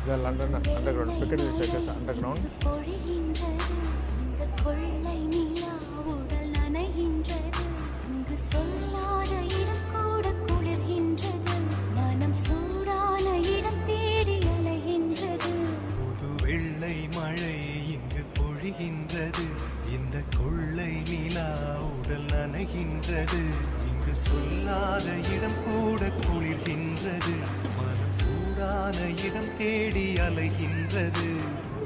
The London Underground, Piccadilly Circus Underground. புது வெள்ளை மழை இங்கு பொழிகின்றது, இந்த கொள்ளை நிலா உடல் நனைகின்றது. இங்கு சொல்லாத இடம் கூட குளிர்கின்றது, மனம் சூடான இடம் தேடி அலைகின்றது.